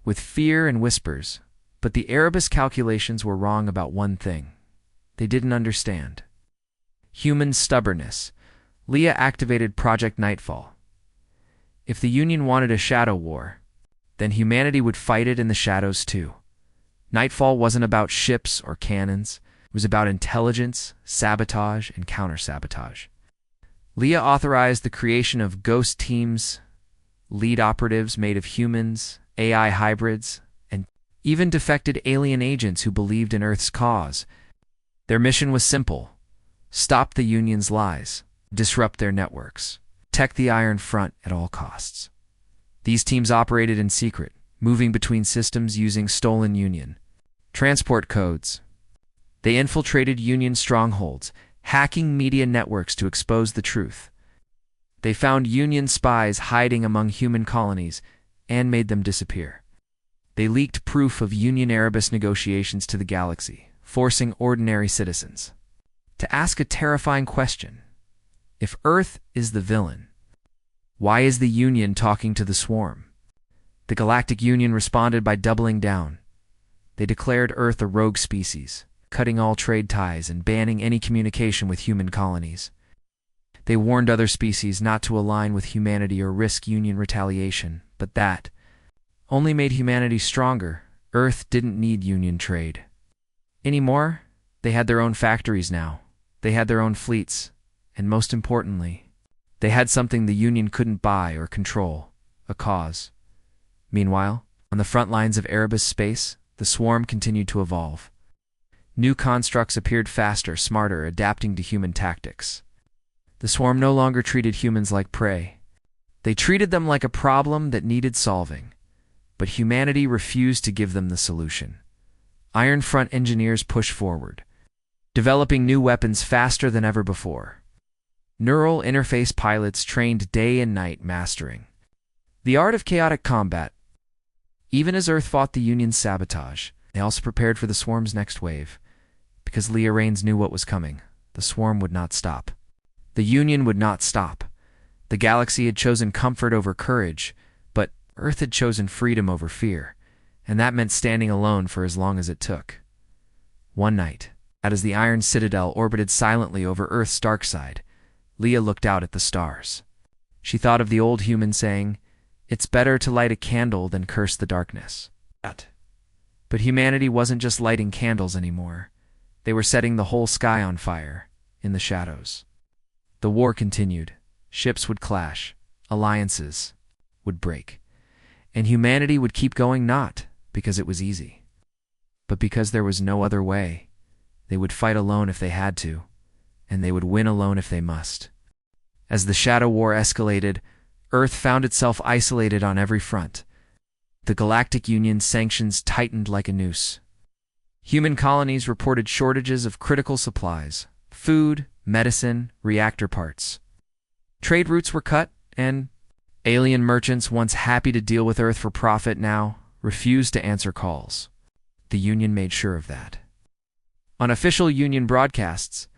with fear and whispers. But the Erebus calculations were wrong about one thing. They didn't understand human stubbornness. Leah activated Project Nightfall. If the Union wanted a shadow war, then humanity would fight it in the shadows too. Nightfall wasn't about ships or cannons. It was about intelligence, sabotage, and counter-sabotage. Leah authorized the creation of ghost teams, lead operatives made of humans, AI hybrids, and even defected alien agents who believed in Earth's cause. Their mission was simple: stop the Union's lies, disrupt their networks, protect the Iron Front at all costs. These teams operated in secret, moving between systems using stolen Union transport codes. They infiltrated Union strongholds, hacking media networks to expose the truth. They found Union spies hiding among human colonies and made them disappear. They leaked proof of Union Erebus negotiations to the galaxy, forcing ordinary citizens to ask a terrifying question. If Earth is the villain, why is the Union talking to the swarm? The Galactic Union responded by doubling down. They declared Earth a rogue species, cutting all trade ties and banning any communication with human colonies. They warned other species not to align with humanity or risk Union retaliation, but that only made humanity stronger. Earth didn't need Union trade anymore. They had their own factories now. They had their own fleets. And most importantly, they had something the Union couldn't buy or control: a cause. Meanwhile, on the front lines of Erebus space, the swarm continued to evolve. New constructs appeared faster, smarter, adapting to human tactics. The swarm no longer treated humans like prey. They treated them like a problem that needed solving. But humanity refused to give them the solution. Iron Front engineers pushed forward, developing new weapons faster than ever before. Neural interface pilots trained day and night, mastering the art of chaotic combat. Even as Earth fought the Union's sabotage, they also prepared for the swarm's next wave. Because Leah Rains knew what was coming, the swarm would not stop. The Union would not stop. The galaxy had chosen comfort over courage, but Earth had chosen freedom over fear, and that meant standing alone for as long as it took. One night, as the Iron Citadel orbited silently over Earth's dark side, Leah looked out at the stars. She thought of the old human saying, "It's better to light a candle than curse the darkness." But humanity wasn't just lighting candles anymore. They were setting the whole sky on fire, in the shadows. The war continued. Ships would clash. Alliances would break. And humanity would keep going, not because it was easy, but because there was no other way. They would fight alone if they had to, and they would win alone if they must. As the Shadow War escalated, Earth found itself isolated on every front. The Galactic Union's sanctions tightened like a noose. Human colonies reported shortages of critical supplies: food, medicine, reactor parts. Trade routes were cut, and alien merchants, once happy to deal with Earth for profit, now refused to answer calls. The Union made sure of that. On official Union broadcasts,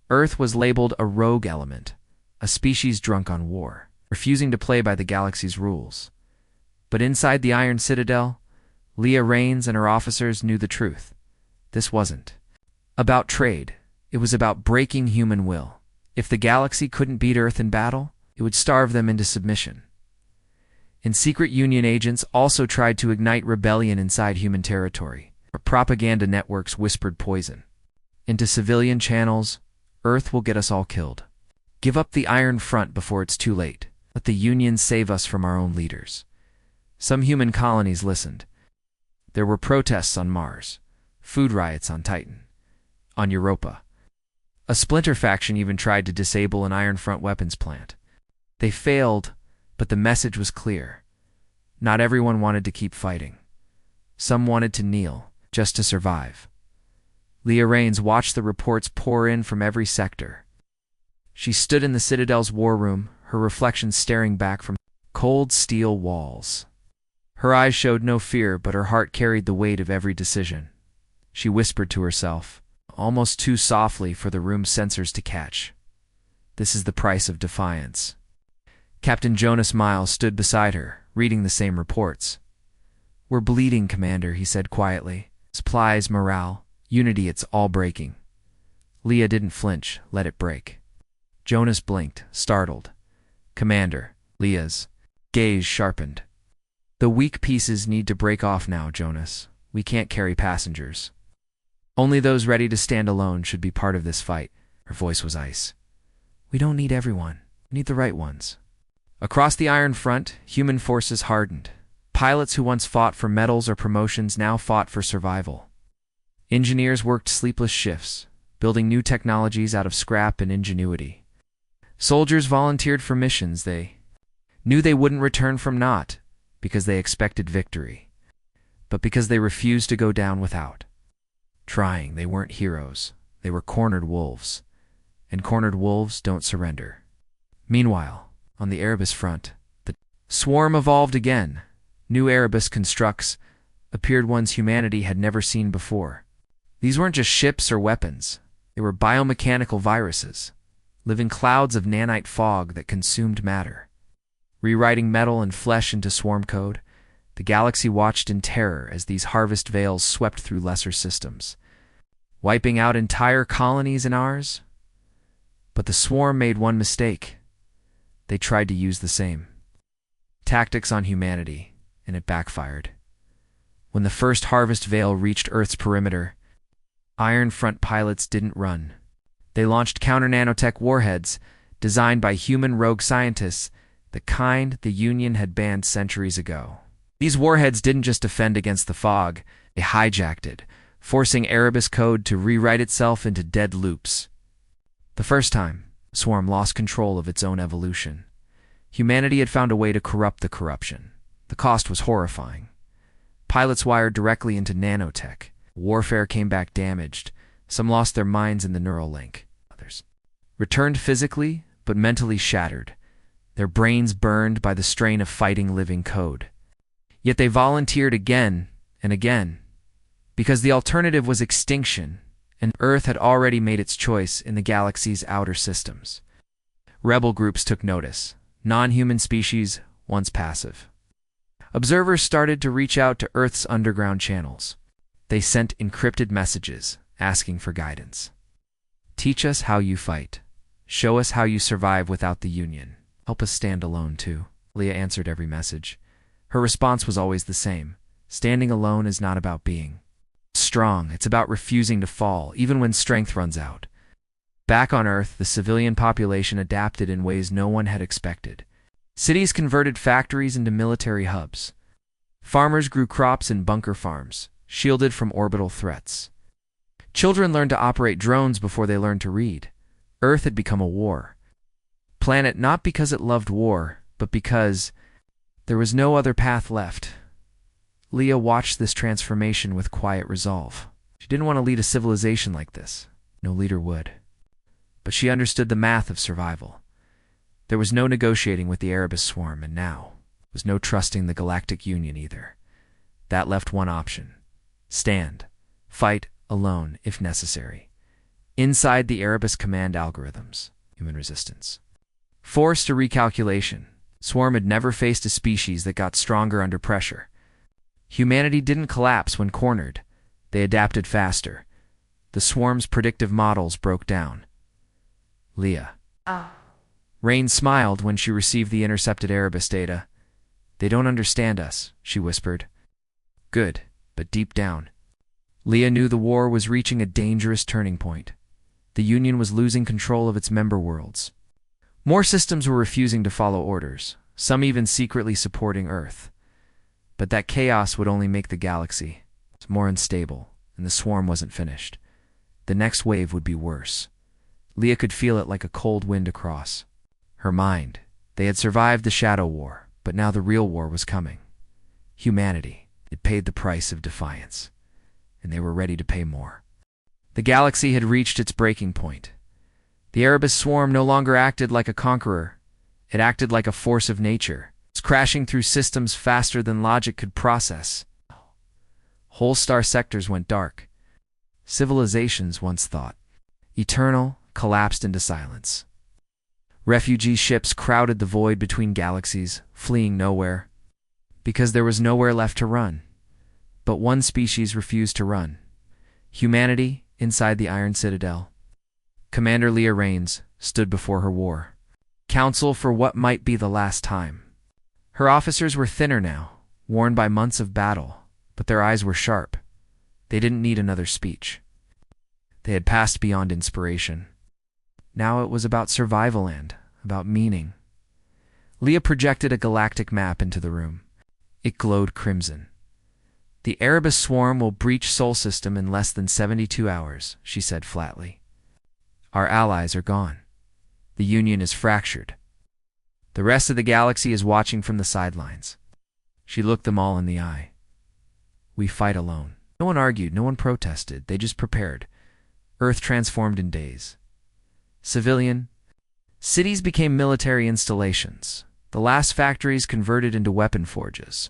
Earth was labeled a rogue element, a species drunk on war, refusing to play by the galaxy's rules. But inside the Iron Citadel, Leah Rains and her officers knew the truth. This wasn't about trade. It was about breaking human will. If the galaxy couldn't beat Earth in battle, it would starve them into submission. And secret Union agents also tried to ignite rebellion inside human territory. Propaganda networks whispered poison into civilian channels. Earth will get us all killed. Give up the Iron Front before it's too late. Let the Union save us from our own leaders. Some human colonies listened. There were protests on Mars, food riots on Titan, on Europa. A splinter faction even tried to disable an Iron Front weapons plant. They failed, but the message was clear. Not everyone wanted to keep fighting. Some wanted to kneel, just to survive. Leah Rains watched the reports pour in from every sector. She stood in the Citadel's war room, her reflection staring back from cold steel walls. Her eyes showed no fear, but her heart carried the weight of every decision. She whispered to herself, almost too softly for the room's sensors to catch. This is the price of defiance. Captain Jonas Miles stood beside her, reading the same reports. We're bleeding, Commander, he said quietly. Supplies, morale, unity, it's all breaking. Leah didn't flinch, let it break. Jonas blinked, startled. Commander, Leah's gaze sharpened. The weak pieces need to break off now, Jonas. We can't carry passengers. Only those ready to stand alone should be part of this fight. Her voice was ice. We don't need everyone. We need the right ones. Across the Iron Front, human forces hardened. Pilots who once fought for medals or promotions now fought for survival. Engineers worked sleepless shifts, building new technologies out of scrap and ingenuity. Soldiers volunteered for missions they knew they wouldn't return from, not because they expected victory, but because they refused to go down without trying. They weren't heroes. They were cornered wolves. And cornered wolves don't surrender. Meanwhile, on the Erebus front, the swarm evolved again. New Erebus constructs appeared, ones humanity had never seen before. These weren't just ships or weapons. They were biomechanical viruses, living clouds of nanite fog that consumed matter. Rewriting metal and flesh into swarm code, the galaxy watched in terror as these harvest veils swept through lesser systems, wiping out entire colonies in ours. But the swarm made one mistake. They tried to use the same tactics on humanity, and it backfired. When the first harvest veil reached Earth's perimeter, Iron Front pilots didn't run. They launched counter-nanotech warheads designed by human rogue scientists, the kind the Union had banned centuries ago. These warheads didn't just defend against the fog, they hijacked it, forcing Erebus code to rewrite itself into dead loops. The first time, Swarm lost control of its own evolution. Humanity had found a way to corrupt the corruption. The cost was horrifying. Pilots wired directly into nanotech. Warfare came back damaged. Some lost their minds in the neural link. Others returned physically, but mentally shattered, their brains burned by the strain of fighting living code. Yet they volunteered again and again, because the alternative was extinction, and Earth had already made its choice in the galaxy's outer systems. Rebel groups took notice, non-human species once passive. Observers started to reach out to Earth's underground channels. They sent encrypted messages, asking for guidance. Teach us how you fight. Show us how you survive without the Union. Help us stand alone, too. Leah answered every message. Her response was always the same. Standing alone is not about being strong. It's about refusing to fall, even when strength runs out. Back on Earth, the civilian population adapted in ways no one had expected. Cities converted factories into military hubs. Farmers grew crops in bunker farms, shielded from orbital threats. Children learned to operate drones before they learned to read. Earth had become a war planet, not because it loved war, but because there was no other path left. Leah watched this transformation with quiet resolve. She didn't want to lead a civilization like this. No leader would. But she understood the math of survival. There was no negotiating with the Erebus swarm, and now was no trusting the Galactic Union either. That left one option. Stand. Fight alone, if necessary. Inside the Erebus command algorithms, human resistance. Forced to recalculation, Swarm had never faced a species that got stronger under pressure. Humanity didn't collapse when cornered. They adapted faster. The Swarm's predictive models broke down. Leah. Rain smiled when she received the intercepted Erebus data. They don't understand us, she whispered. Good, but deep down, Leah knew the war was reaching a dangerous turning point. The Union was losing control of its member worlds. More systems were refusing to follow orders, some even secretly supporting Earth. But that chaos would only make the galaxy more unstable, and the swarm wasn't finished. The next wave would be worse. Leah could feel it like a cold wind across her mind. They had survived the Shadow War, but now the real war was coming. Humanity had paid the price of defiance, and they were ready to pay more. The galaxy had reached its breaking point. The Erebus swarm no longer acted like a conqueror. It acted like a force of nature. It was crashing through systems faster than logic could process. Whole star sectors went dark. Civilizations once thought eternal collapsed into silence. Refugee ships crowded the void between galaxies, fleeing nowhere, because there was nowhere left to run. But one species refused to run. Humanity, inside the Iron Citadel. Commander Leah Rains stood before her war council for what might be the last time. Her officers were thinner now, worn by months of battle, but their eyes were sharp. They didn't need another speech. They had passed beyond inspiration. Now it was about survival and about meaning. Leah projected a galactic map into the room. It glowed crimson. The Erebus swarm will breach Sol System in less than 72 hours, she said flatly. Our allies are gone. The Union is fractured. The rest of the galaxy is watching from the sidelines. She looked them all in the eye. We fight alone. No one argued, no one protested. They just prepared. Earth transformed in days. Civilian. Cities became military installations. The last factories converted into weapon forges,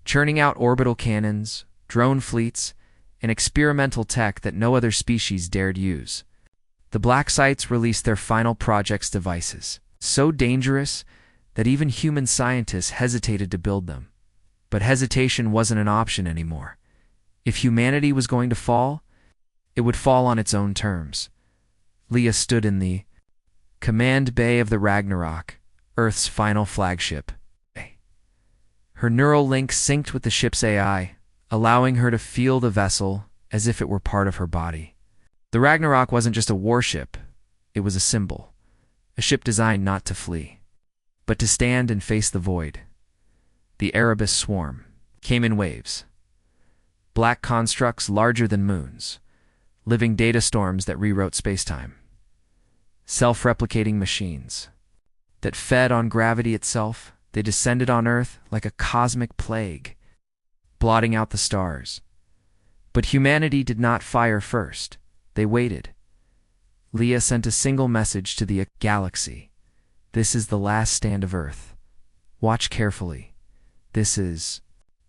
churning out orbital cannons, drone fleets, and experimental tech that no other species dared use. The black sites released their final projects devices, so dangerous that even human scientists hesitated to build them. But hesitation wasn't an option anymore. If humanity was going to fall, it would fall on its own terms. Leah stood in the command bay of the Ragnarok, Earth's final flagship. Her neural link synced with the ship's AI, allowing her to feel the vessel as if it were part of her body. The Ragnarok wasn't just a warship, it was a symbol. A ship designed not to flee, but to stand and face the void. The Erebus swarm came in waves. Black constructs larger than moons, living data storms that rewrote spacetime. Self-replicating machines that fed on gravity itself. They descended on Earth like a cosmic plague, blotting out the stars. But humanity did not fire first. They waited. Leah sent a single message to the galaxy. This is the last stand of Earth. Watch carefully. This is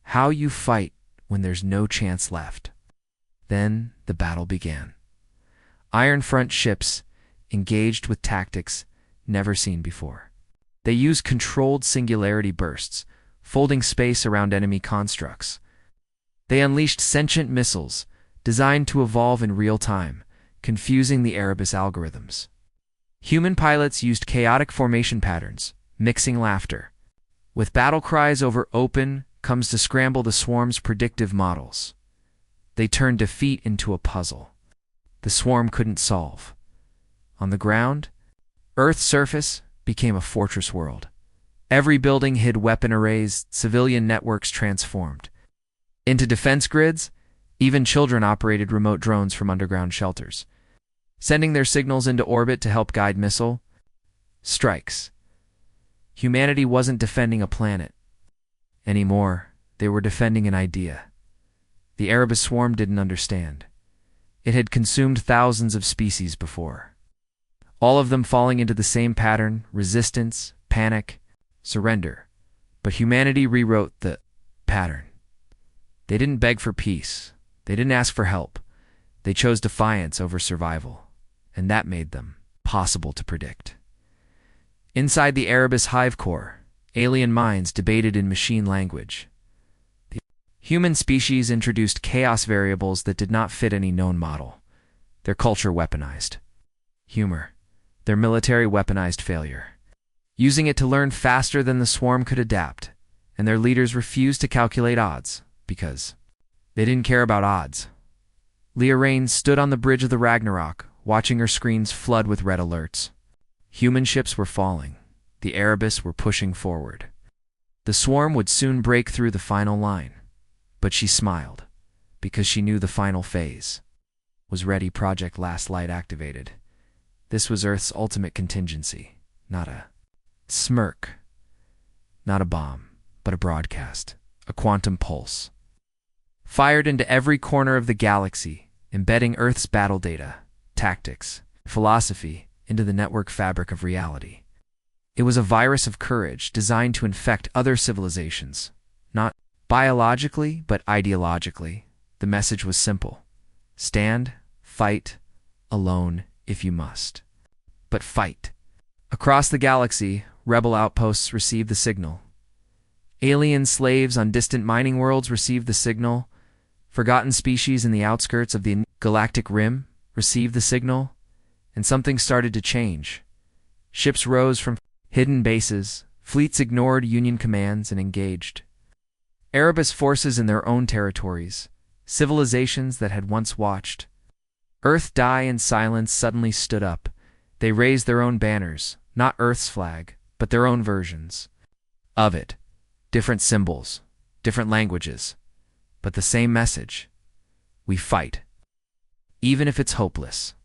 how you fight when there's no chance left. Then the battle began. Iron Front ships engaged with tactics never seen before. They used controlled singularity bursts, folding space around enemy constructs. They unleashed sentient missiles, designed to evolve in real time, confusing the Erebus algorithms. Human pilots used chaotic formation patterns, mixing laughter with battle cries over open comes to scramble the swarm's predictive models. They turned defeat into a puzzle the swarm couldn't solve. On the ground, Earth's surface became a fortress world. Every building hid weapon arrays, civilian networks transformed into defense grids. Even children operated remote drones from underground shelters, sending their signals into orbit to help guide missile strikes. Humanity wasn't defending a planet anymore. They were defending an idea. The Erebus swarm didn't understand. It had consumed thousands of species before, all of them falling into the same pattern: resistance, panic, surrender. But humanity rewrote the pattern. They didn't beg for peace. They didn't ask for help. They chose defiance over survival, and that made them possible to predict. Inside the Erebus hive core, alien minds debated in machine language. The human species introduced chaos variables that did not fit any known model. Their culture weaponized humor. Their military weaponized failure, using it to learn faster than the swarm could adapt, and their leaders refused to calculate odds because they didn't care about odds. Leah Raines stood on the bridge of the Ragnarok, watching her screens flood with red alerts. Human ships were falling. The Erebus were pushing forward. The swarm would soon break through the final line. But she smiled, because she knew the final phase was ready. Project Last Light activated. This was Earth's ultimate contingency. Not a smirk, not a bomb, but a broadcast, a quantum pulse. Fired into every corner of the galaxy, embedding Earth's battle data, tactics, philosophy into the network fabric of reality. It was a virus of courage designed to infect other civilizations, not biologically, but ideologically. The message was simple. Stand, fight, alone if you must. But fight. Across the galaxy, rebel outposts received the signal. Alien slaves on distant mining worlds received the signal. Forgotten species in the outskirts of the galactic rim received the signal. And something started to change. Ships rose from hidden bases. Fleets ignored Union commands and engaged. Erebus forces in their own territories. Civilizations that had once watched Earth die in silence suddenly stood up. They raised their own banners, not Earth's flag, but their own versions of it. Different symbols, different languages, but the same message. We fight, even if it's hopeless.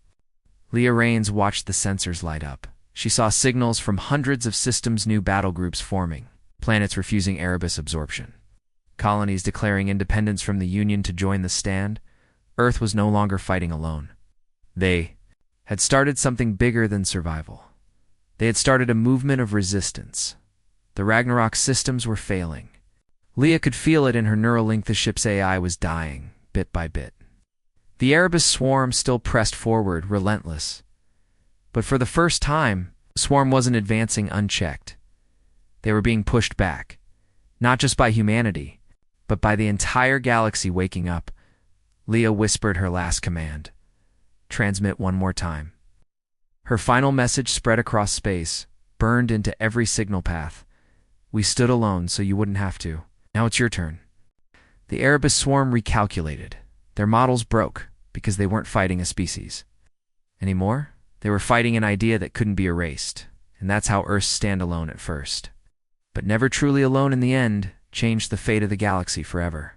Leah Raines watched the sensors light up. She saw signals from hundreds of systems, new battle groups forming, planets refusing Erebus absorption, colonies declaring independence from the Union to join the stand. Earth was no longer fighting alone. They had started something bigger than survival. They had started a movement of resistance. The Ragnarok systems were failing. Leah could feel it in her neural link. The ship's AI was dying, bit by bit. The Erebus swarm still pressed forward, relentless. But for the first time, the swarm wasn't advancing unchecked. They were being pushed back, not just by humanity, but by the entire galaxy waking up. Leah whispered her last command. Transmit one more time. Her final message spread across space, burned into every signal path. We stood alone so you wouldn't have to. Now it's your turn. The Erebus swarm recalculated. Their models broke because they weren't fighting a species anymore. They were fighting an idea that couldn't be erased, and that's how Earth's standalone at first, but never truly alone in the end, changed the fate of the galaxy forever.